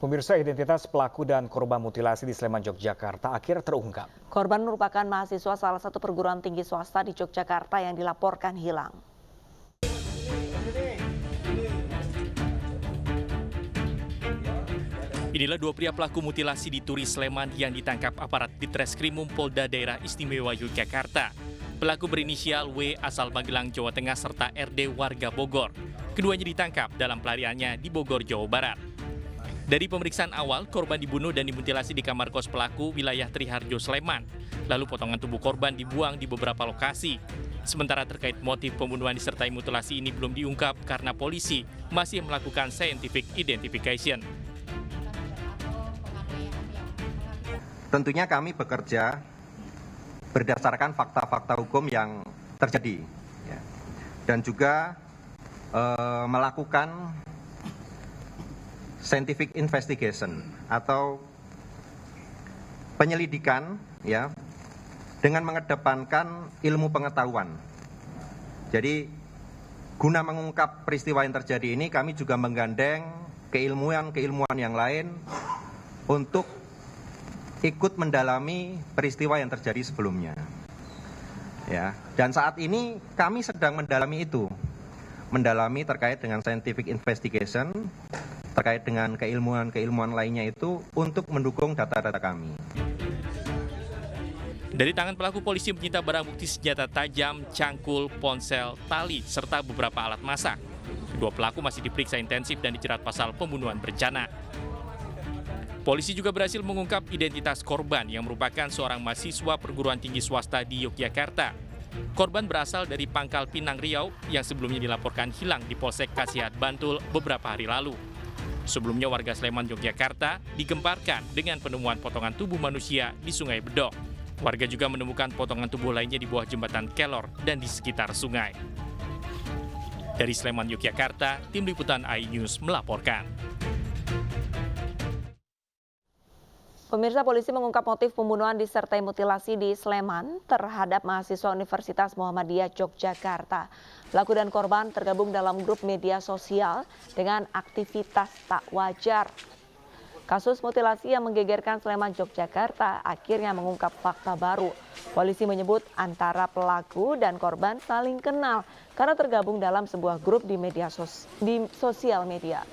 Pemirsa, identitas pelaku dan korban mutilasi di Sleman, Yogyakarta akhirnya terungkap. Korban merupakan mahasiswa salah satu perguruan tinggi swasta di Yogyakarta yang dilaporkan hilang. Inilah dua pria pelaku mutilasi di Turi, Sleman yang ditangkap aparat Ditreskrimum Polda Daerah Istimewa Yogyakarta. Pelaku berinisial W asal Magelang, Jawa Tengah serta RD warga Bogor. Keduanya ditangkap dalam pelariannya di Bogor, Jawa Barat. Dari pemeriksaan awal, korban dibunuh dan dimutilasi di kamar kos pelaku wilayah Triharjo, Sleman. Lalu potongan tubuh korban dibuang di beberapa lokasi. Sementara terkait motif pembunuhan disertai mutilasi ini belum diungkap karena polisi masih melakukan scientific identification. Tentunya kami bekerja berdasarkan fakta-fakta hukum yang terjadi dan juga melakukan scientific investigation atau penyelidikan dengan mengedepankan ilmu pengetahuan. Jadi guna mengungkap peristiwa yang terjadi ini kami juga menggandeng keilmuan yang lain untuk ikut mendalami peristiwa yang terjadi sebelumnya. Dan saat ini kami sedang mendalami terkait dengan scientific investigation, terkait dengan keilmuan lainnya itu untuk mendukung data-data kami. Dari tangan pelaku, polisi menyita barang bukti senjata tajam, cangkul, ponsel, tali, serta beberapa alat masak. Kedua pelaku masih diperiksa intensif dan dijerat pasal pembunuhan berencana. Polisi juga berhasil mengungkap identitas korban yang merupakan seorang mahasiswa perguruan tinggi swasta di Yogyakarta. Korban berasal dari Pangkal Pinang, Riau yang sebelumnya dilaporkan hilang di Polsek Kasihat, Bantul beberapa hari lalu. Sebelumnya warga Sleman, Yogyakarta digemparkan dengan penemuan potongan tubuh manusia di Sungai Bedok. Warga juga menemukan potongan tubuh lainnya di bawah jembatan Kelor dan di sekitar sungai. Dari Sleman, Yogyakarta, Tim Liputan iNews melaporkan. Pemirsa, polisi mengungkap motif pembunuhan disertai mutilasi di Sleman terhadap mahasiswa Universitas Muhammadiyah Yogyakarta. Pelaku dan korban tergabung dalam grup media sosial dengan aktivitas tak wajar. Kasus mutilasi yang menggegerkan Sleman, Yogyakarta akhirnya mengungkap fakta baru. Polisi menyebut antara pelaku dan korban saling kenal karena tergabung dalam sebuah grup di sosial media.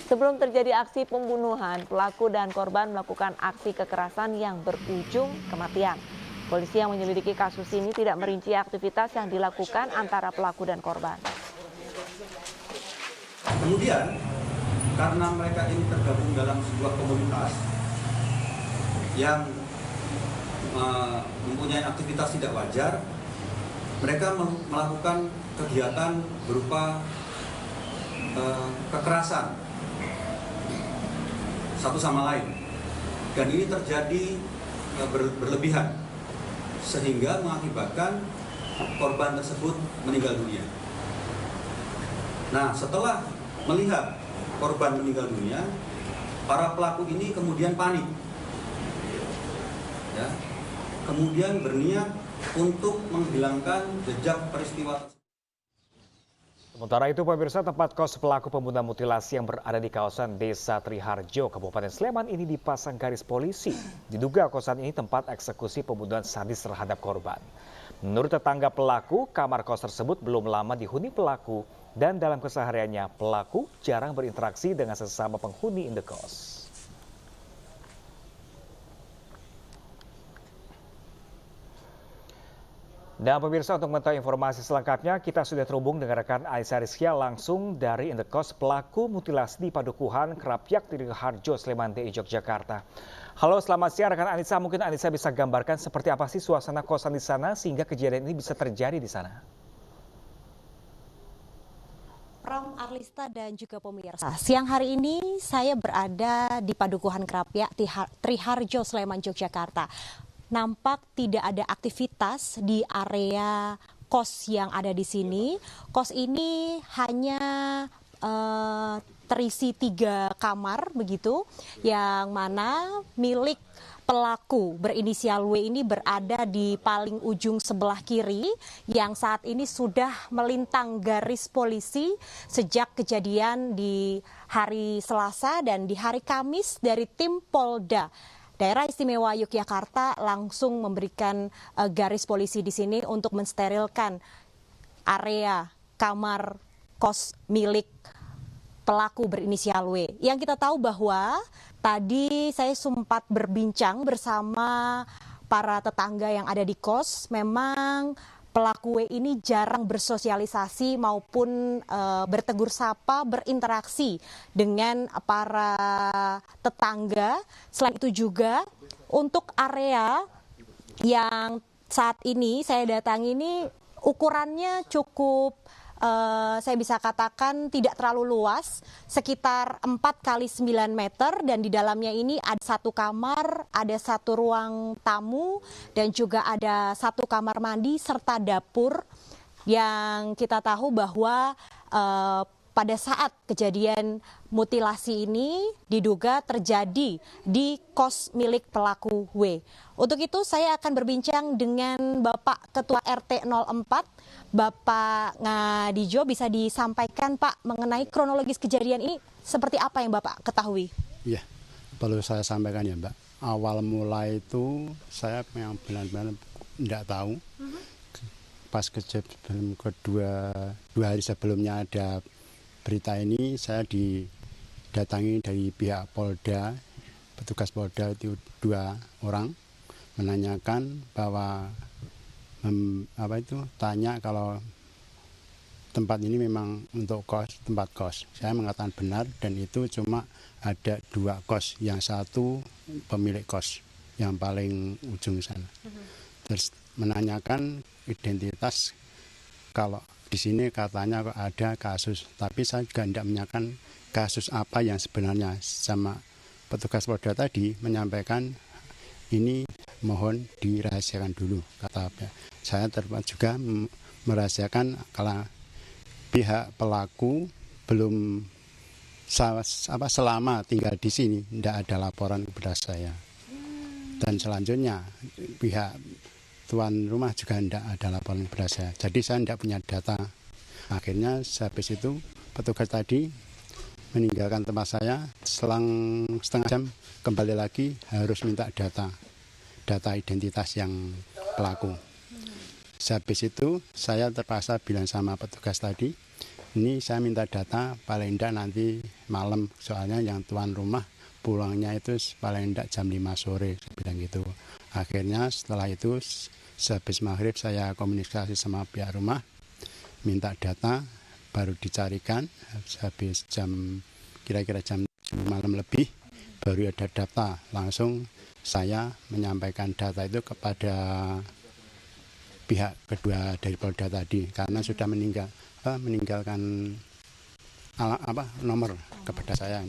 Sebelum terjadi aksi pembunuhan, pelaku dan korban melakukan aksi kekerasan yang berujung kematian. Polisi yang menyelidiki kasus ini tidak merinci aktivitas yang dilakukan antara pelaku dan korban. Kemudian, karena mereka ini tergabung dalam sebuah komunitas yang mempunyai aktivitas tidak wajar, mereka melakukan kegiatan berupa kekerasan satu sama lain, dan ini terjadi berlebihan sehingga mengakibatkan korban tersebut meninggal dunia. Nah, setelah melihat korban meninggal dunia, para pelaku ini kemudian panik, kemudian berniat untuk menghilangkan jejak peristiwa. Sementara itu, pemirsa, tempat kos pelaku pembunuhan mutilasi yang berada di kawasan Desa Triharjo, Kabupaten Sleman ini dipasang garis polisi. Diduga kosan ini tempat eksekusi pembunuhan sadis terhadap korban. Menurut tetangga pelaku, kamar kos tersebut belum lama dihuni pelaku dan dalam kesehariannya pelaku jarang berinteraksi dengan sesama penghuni indekos. Dan pemirsa, untuk mengetahui informasi selengkapnya, kita sudah terhubung dengan rekan Anissa Rizkia langsung dari indekos pelaku mutilasi di Padukuhan Krapyak Triharjo, Sleman DI Yogyakarta. Halo, selamat siang rekan Anissa. Mungkin Anissa bisa gambarkan seperti apa sih suasana kosan di sana sehingga kejadian ini bisa terjadi di sana? Pram, Arlista dan juga pemirsa. Siang hari ini saya berada di Padukuhan Krapyak Triharjo, Sleman, Yogyakarta. Nampak tidak ada aktivitas di area kos yang ada di sini. Kos ini hanya terisi 3 kamar begitu, yang mana milik pelaku berinisial W ini berada di paling ujung sebelah kiri yang saat ini sudah melintang garis polisi sejak kejadian di hari Selasa dan di hari Kamis dari tim Polda Daerah Istimewa Yogyakarta langsung memberikan garis polisi di sini untuk mensterilkan area kamar kos milik pelaku berinisial W. Yang kita tahu bahwa tadi saya sempat berbincang bersama para tetangga yang ada di kos. Memang pelaku W ini jarang bersosialisasi maupun bertegur sapa, berinteraksi dengan para tetangga. Selain itu juga untuk area yang saat ini saya datangi ini ukurannya cukup saya bisa katakan tidak terlalu luas, sekitar 4 kali 9 meter, dan di dalamnya ini ada satu kamar, ada satu ruang tamu, dan juga ada satu kamar mandi serta dapur yang kita tahu bahwa pada saat kejadian mutilasi ini diduga terjadi di kos milik pelaku W. Untuk itu saya akan berbincang dengan Bapak Ketua RT 04, Bapak Ngadijo. Bisa disampaikan Pak mengenai kronologis kejadian ini seperti apa yang Bapak ketahui? Iya, perlu saya sampaikan ya Mbak. Awal mulai itu saya yang benar-benar tidak tahu. Pas kejadian kedua, 2 hari sebelumnya ada berita ini, saya didatangi dari pihak Polda, petugas Polda itu 2 orang, menanyakan bahwa tanya kalau tempat ini memang untuk tempat kos. Saya mengatakan benar, dan itu cuma ada 2 kos, yang satu pemilik kos yang paling ujung sana. Terus menanyakan identitas, kalau di sini katanya kok ada kasus, tapi saya juga tidak menanyakan kasus apa yang sebenarnya. Sama petugas Polda tadi menyampaikan ini mohon dirahasiakan dulu, kata saya. Terus juga merahasiakan kalau pihak pelaku belum selama tinggal di sini tidak ada laporan kepada saya. Dan selanjutnya pihak tuan rumah juga tidak ada laporan kepada saya. Jadi saya tidak punya data. Akhirnya habis itu petugas tadi meninggalkan tempat saya, selang setengah jam kembali lagi harus minta data identitas yang pelaku. Habis itu saya terpaksa bilang sama petugas tadi, ini saya minta data paling tidak nanti malam, soalnya yang tuan rumah pulangnya itu paling tidak jam 5 sore, saya bilang gitu. Akhirnya setelah itu sehabis maghrib saya komunikasi sama pihak rumah, minta data, baru dicarikan. Habis kira-kira jam 10 malam lebih baru ada data. Langsung saya menyampaikan data itu kepada pihak kedua dari Polda tadi, karena sudah meninggalkan nomor kepada saya.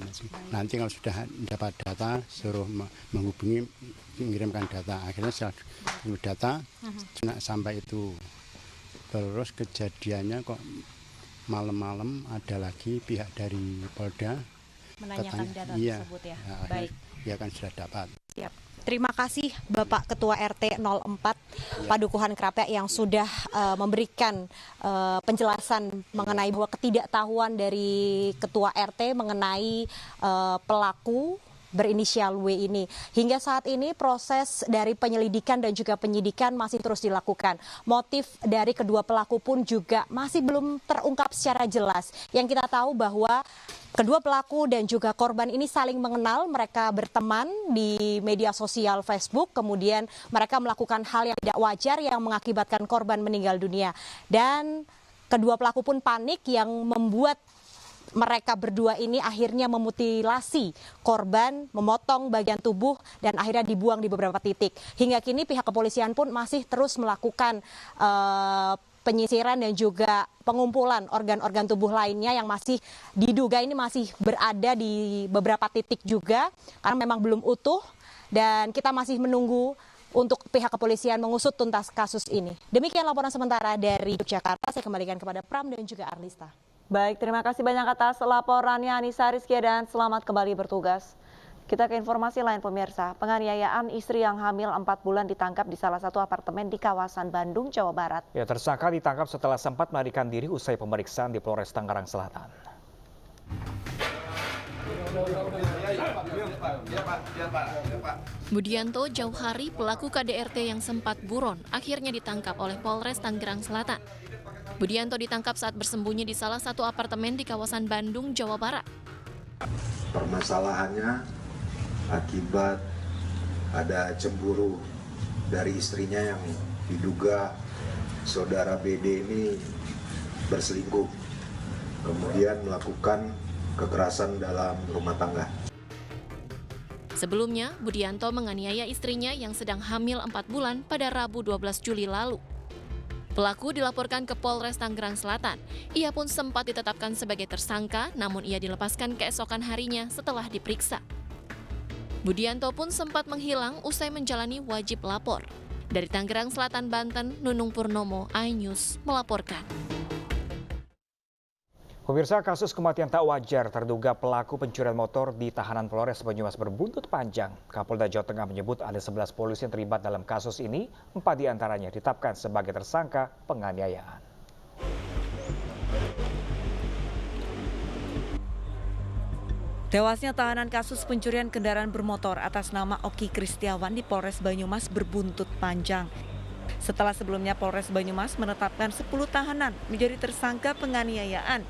Nanti kalau sudah dapat data suruh menghubungi, mengirimkan data. Akhirnya saya data sampai itu. Terus kejadiannya kok malam-malam ada lagi pihak dari Polda Menanyakan katanya, data iya, tersebut ya. Baik. Baik. Ya kan sudah dapat. Siap. Terima kasih Bapak Ketua RT 04 Padukuhan Krapyak yang sudah memberikan penjelasan mengenai bahwa ketidaktahuan dari Ketua RT mengenai pelaku berinisial W ini. Hingga saat ini proses dari penyelidikan dan juga penyidikan masih terus dilakukan. Motif dari kedua pelaku pun juga masih belum terungkap secara jelas. Yang kita tahu bahwa kedua pelaku dan juga korban ini saling mengenal, mereka berteman di media sosial Facebook, kemudian mereka melakukan hal yang tidak wajar yang mengakibatkan korban meninggal dunia. Dan kedua pelaku pun panik yang membuat mereka berdua ini akhirnya memutilasi korban, memotong bagian tubuh, dan akhirnya dibuang di beberapa titik. Hingga kini pihak kepolisian pun masih terus melakukan penyisiran dan juga pengumpulan organ-organ tubuh lainnya yang masih diduga ini masih berada di beberapa titik juga, karena memang belum utuh, dan kita masih menunggu untuk pihak kepolisian mengusut tuntas kasus ini. Demikian laporan sementara dari Yogyakarta, saya kembalikan kepada Pram dan juga Arlista. Baik, terima kasih banyak atas laporannya Anissa Rizkia dan selamat kembali bertugas. Kita ke informasi lain pemirsa, penganiayaan istri yang hamil 4 bulan ditangkap di salah satu apartemen di kawasan Bandung, Jawa Barat. Ya, tersangka ditangkap setelah sempat melarikan diri usai pemeriksaan di Polres Tangerang Selatan. Budianto jauh hari pelaku KDRT yang sempat buron akhirnya ditangkap oleh Polres Tangerang Selatan. Budianto ditangkap saat bersembunyi di salah satu apartemen di kawasan Bandung, Jawa Barat. Permasalahannya akibat ada cemburu dari istrinya yang diduga saudara BD ini berselingkuh, kemudian melakukan kekerasan dalam rumah tangga. Sebelumnya, Budianto menganiaya istrinya yang sedang hamil 4 bulan pada Rabu 12 Juli lalu. Pelaku dilaporkan ke Polres Tangerang Selatan. Ia pun sempat ditetapkan sebagai tersangka, namun ia dilepaskan keesokan harinya setelah diperiksa. Budianto pun sempat menghilang usai menjalani wajib lapor. Dari Tangerang Selatan, Banten, Nunung Purnomo, iNews melaporkan. Pemirsa, kasus kematian tak wajar terduga pelaku pencurian motor di tahanan Polres Banyumas berbuntut panjang. Kapolda Jawa Tengah menyebut ada 11 polisi yang terlibat dalam kasus ini, 4 diantaranya ditetapkan sebagai tersangka penganiayaan. Tewasnya tahanan kasus pencurian kendaraan bermotor atas nama Oki Kristiawan di Polres Banyumas berbuntut panjang. Setelah sebelumnya Polres Banyumas menetapkan 10 tahanan menjadi tersangka penganiayaan.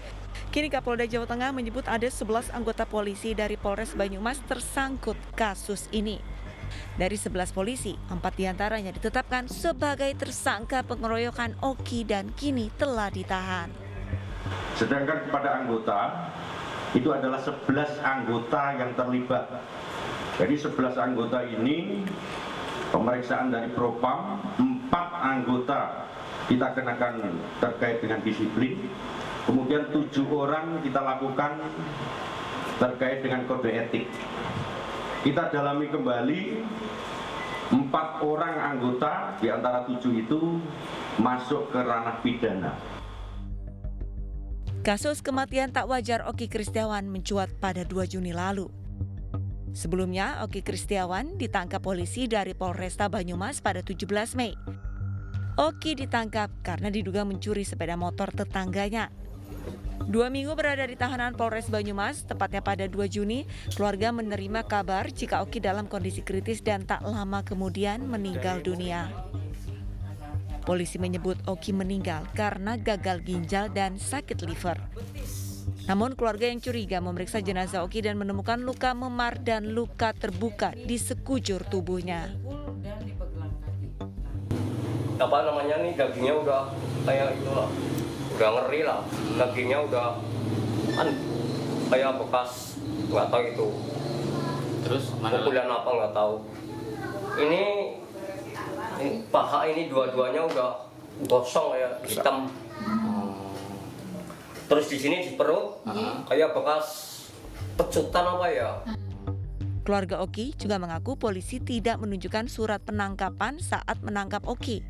Kini Kapolda Jawa Tengah menyebut ada 11 anggota polisi dari Polres Banyumas tersangkut kasus ini. Dari 11 polisi, 4 diantaranya ditetapkan sebagai tersangka pengeroyokan Oki dan kini telah ditahan. Sedangkan kepada anggota, itu adalah 11 anggota yang terlibat. Jadi 11 anggota ini pemeriksaan dari Propam, 4 anggota kita kenakan terkait dengan disiplin. Kemudian 7 orang kita lakukan terkait dengan kode etik. Kita dalami kembali 4 orang anggota di antara 7 itu masuk ke ranah pidana. Kasus kematian tak wajar Oki Kristiawan mencuat pada 2 Juni lalu. Sebelumnya, Oki Kristiawan ditangkap polisi dari Polresta Banyumas pada 17 Mei. Oki ditangkap karena diduga mencuri sepeda motor tetangganya. 2 minggu berada di tahanan Polres Banyumas, tepatnya pada 2 Juni, keluarga menerima kabar jika Oki dalam kondisi kritis dan tak lama kemudian meninggal dunia. Polisi menyebut Oki meninggal karena gagal ginjal dan sakit liver. Namun keluarga yang curiga memeriksa jenazah Oki dan menemukan luka memar dan luka terbuka di sekujur tubuhnya. Apa namanya nih, dagingnya udah kayak itu lah, udah ngeri lah, dagingnya udah kayak bekas, nggak tahu itu. Terus mana? Pukulan apa nggak tahu. Ini paha ini dua-duanya udah gosong kayak hitam. Terus di sini di perut kayak bekas pecutan apa ya. Keluarga Oki juga mengaku polisi tidak menunjukkan surat penangkapan saat menangkap Oki.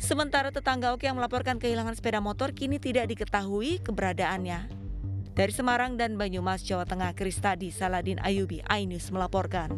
Sementara tetangga Oki yang melaporkan kehilangan sepeda motor kini tidak diketahui keberadaannya. Dari Semarang dan Banyumas, Jawa Tengah, Kristadi Saladin Ayubi, iNews melaporkan.